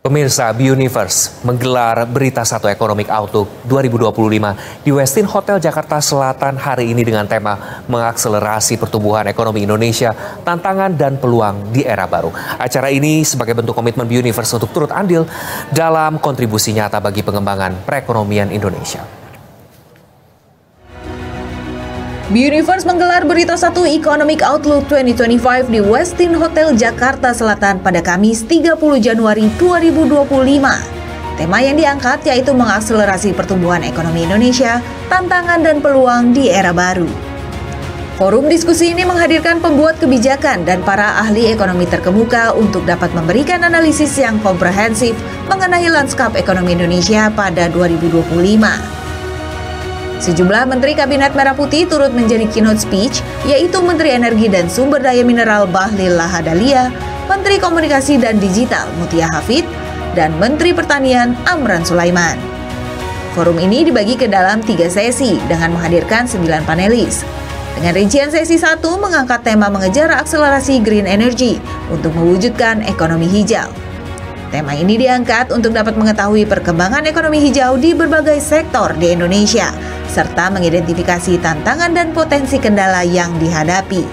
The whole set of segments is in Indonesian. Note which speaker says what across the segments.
Speaker 1: Pemirsa, Universe menggelar Berita Satu Economic Outlook 2025 di Westin Hotel Jakarta Selatan hari ini dengan tema mengakselerasi pertumbuhan ekonomi Indonesia, tantangan dan peluang di era baru. Acara ini sebagai bentuk komitmen Universe untuk turut andil dalam kontribusi nyata bagi pengembangan perekonomian Indonesia.
Speaker 2: Universe menggelar Berita Satu Economic Outlook 2025 di Westin Hotel Jakarta Selatan pada Kamis 30 Januari 2025. Tema yang diangkat yaitu mengakselerasi pertumbuhan ekonomi Indonesia, tantangan dan peluang di era baru. Forum diskusi ini menghadirkan pembuat kebijakan dan para ahli ekonomi terkemuka untuk dapat memberikan analisis yang komprehensif mengenai lanskap ekonomi Indonesia pada 2025. Sejumlah Menteri Kabinet Merah Putih turut menjadi keynote speech, yaitu Menteri Energi dan Sumber Daya Mineral Bahlil Lahadalia, Menteri Komunikasi dan Digital Mutia Hafid, dan Menteri Pertanian Amran Sulaiman. Forum ini dibagi ke dalam 3 sesi dengan menghadirkan 9 panelis. Dengan rincian sesi 1 mengangkat tema mengejar akselerasi green energy untuk mewujudkan ekonomi hijau. Tema ini diangkat untuk dapat mengetahui perkembangan ekonomi hijau di berbagai sektor di Indonesia, serta mengidentifikasi tantangan dan potensi kendala yang dihadapi.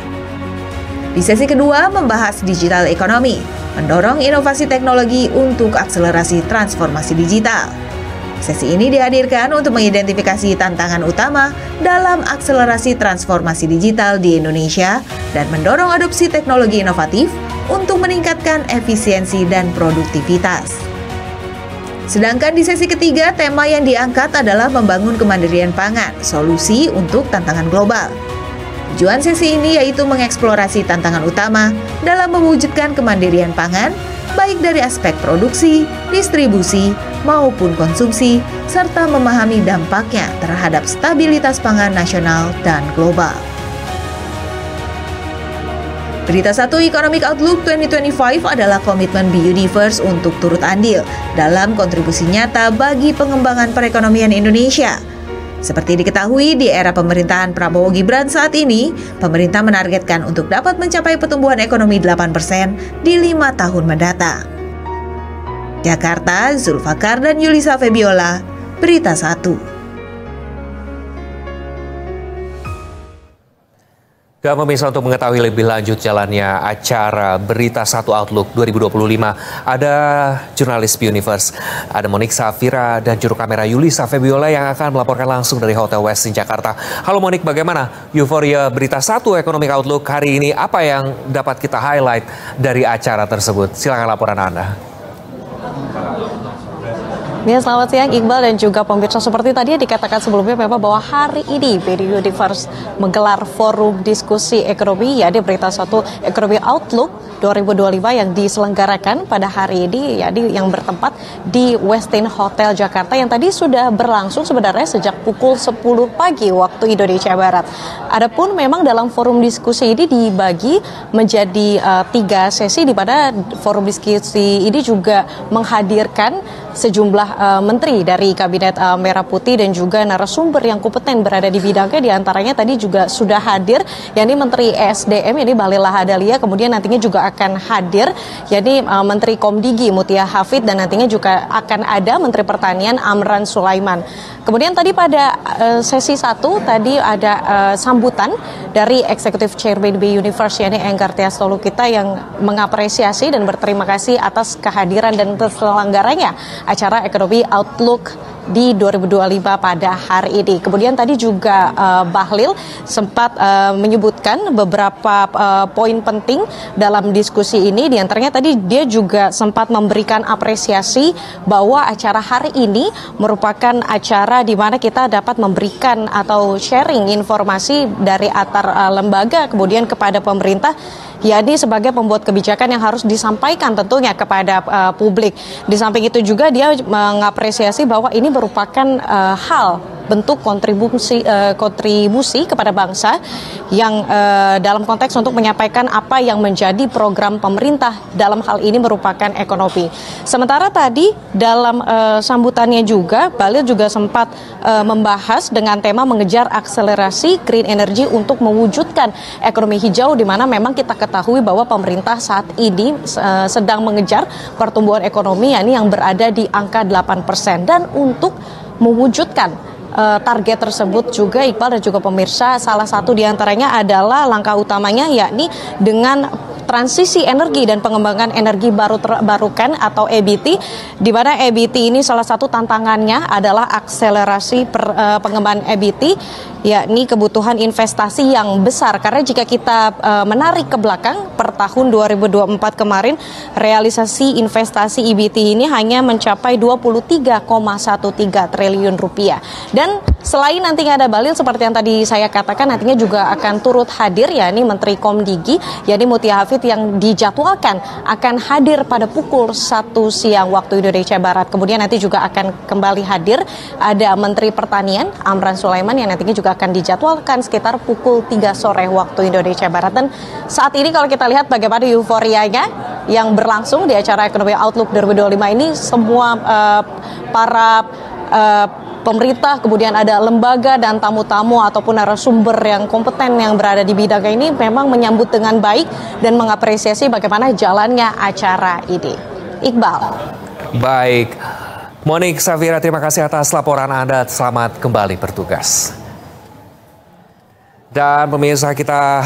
Speaker 2: Di sesi kedua membahas digital ekonomi, mendorong inovasi teknologi untuk akselerasi transformasi digital. Sesi ini dihadirkan untuk mengidentifikasi tantangan utama dalam akselerasi transformasi digital di Indonesia dan mendorong adopsi teknologi inovatif untuk meningkatkan efisiensi dan produktivitas. Sedangkan di sesi ketiga, tema yang diangkat adalah membangun kemandirian pangan, solusi untuk tantangan global. Tujuan sesi ini yaitu mengeksplorasi tantangan utama dalam mewujudkan kemandirian pangan, baik dari aspek produksi, distribusi, maupun konsumsi, serta memahami dampaknya terhadap stabilitas pangan nasional dan global. Berita Satu Economic Outlook 2025 adalah komitmen Universe untuk turut andil dalam kontribusi nyata bagi pengembangan perekonomian Indonesia. Seperti diketahui, di era pemerintahan Prabowo Gibran saat ini, pemerintah menargetkan untuk dapat mencapai pertumbuhan ekonomi 8% di 5 tahun mendatang. Jakarta, Zulfakar dan Yulisa Febiola, Berita Satu.
Speaker 1: Pemirsa, untuk mengetahui lebih lanjut jalannya acara Berita Satu Outlook 2025, ada jurnalis Universe, ada Monik Safira dan juru kamera Yulisa Febiola yang akan melaporkan langsung dari Hotel Westin Jakarta. Halo Monik, bagaimana euforia Berita Satu Economic Outlook hari ini? Apa yang dapat kita highlight dari acara tersebut? Silakan laporan Anda.
Speaker 3: Ya, selamat siang Iqbal dan juga pemirsa. Seperti tadi dikatakan sebelumnya memang bahwa hari ini Universe menggelar forum diskusi ekonomi, ya, di Berita Satu Economic Outlook 2025 yang diselenggarakan pada hari ini, ya, yang bertempat di Westin Hotel Jakarta yang tadi sudah berlangsung sebenarnya sejak pukul 10 pagi waktu Indonesia Barat. Adapun memang dalam forum diskusi ini dibagi menjadi 3 sesi, di mana forum diskusi ini juga menghadirkan sejumlah menteri dari Kabinet Merah Putih dan juga narasumber yang kompeten berada di bidangnya. Di antaranya tadi juga sudah hadir, yakni Menteri ESDM, yakni Bahlil Lahadalia, kemudian nantinya juga akan hadir, yakni Menteri Komdigi Mutia Hafid, dan nantinya juga akan ada Menteri Pertanian Amran Sulaiman. Kemudian tadi pada sesi 1 tadi ada sambutan dari Executive Chairman Universe, yakni Enggar Tias Tolukita, yang mengapresiasi dan berterima kasih atas kehadiran dan terselenggaranya acara Economy Outlook di 2025 pada hari ini. Kemudian tadi juga Bahlil sempat menyebutkan beberapa poin penting dalam diskusi ini. Di antaranya tadi dia juga sempat memberikan apresiasi bahwa acara hari ini merupakan acara di mana kita dapat memberikan atau sharing informasi dari antar lembaga kemudian kepada pemerintah, yakni sebagai pembuat kebijakan yang harus disampaikan tentunya kepada publik. Di samping itu juga dia mengapresiasi bahwa ini merupakan hal bentuk kontribusi kepada bangsa yang dalam konteks untuk menyampaikan apa yang menjadi program pemerintah dalam hal ini merupakan ekonomi. Sementara tadi dalam sambutannya juga Bahlil juga sempat membahas dengan tema mengejar akselerasi green energy untuk mewujudkan ekonomi hijau, di mana memang kita ketahui bahwa pemerintah saat ini sedang mengejar pertumbuhan ekonomi yakni yang berada di angka 8%, dan untuk mewujudkan target tersebut juga Iqbal dan juga pemirsa, salah satu diantaranya adalah langkah utamanya yakni dengan transisi energi dan pengembangan energi barukan atau EBT, di mana EBT ini salah satu tantangannya adalah akselerasi pengembangan EBT, yakni kebutuhan investasi yang besar. Karena jika kita menarik ke belakang per tahun 2024 kemarin, realisasi investasi EBT ini hanya mencapai 23,13 triliun rupiah. Dan selain nantinya ada Bahlil seperti yang tadi saya katakan, nantinya juga akan turut hadir yakni Menteri Komdigi yakni Mutia Hafid, yang dijadwalkan akan hadir pada pukul 1 siang waktu Indonesia Barat. Kemudian nanti juga akan kembali hadir ada Menteri Pertanian Amran Sulaiman yang nantinya juga akan dijadwalkan sekitar pukul 3 sore waktu Indonesia Barat. Dan saat ini kalau kita lihat bagaimana euforianya yang berlangsung di acara Ekonomi Outlook 2025 ini, semua para pemerintah, kemudian ada lembaga dan tamu-tamu ataupun narasumber yang kompeten yang berada di bidang ini memang menyambut dengan baik dan mengapresiasi bagaimana jalannya acara ini. Iqbal.
Speaker 1: Baik, Monik Safira, terima kasih atas laporan Anda. Selamat kembali bertugas. Dan pemirsa, kita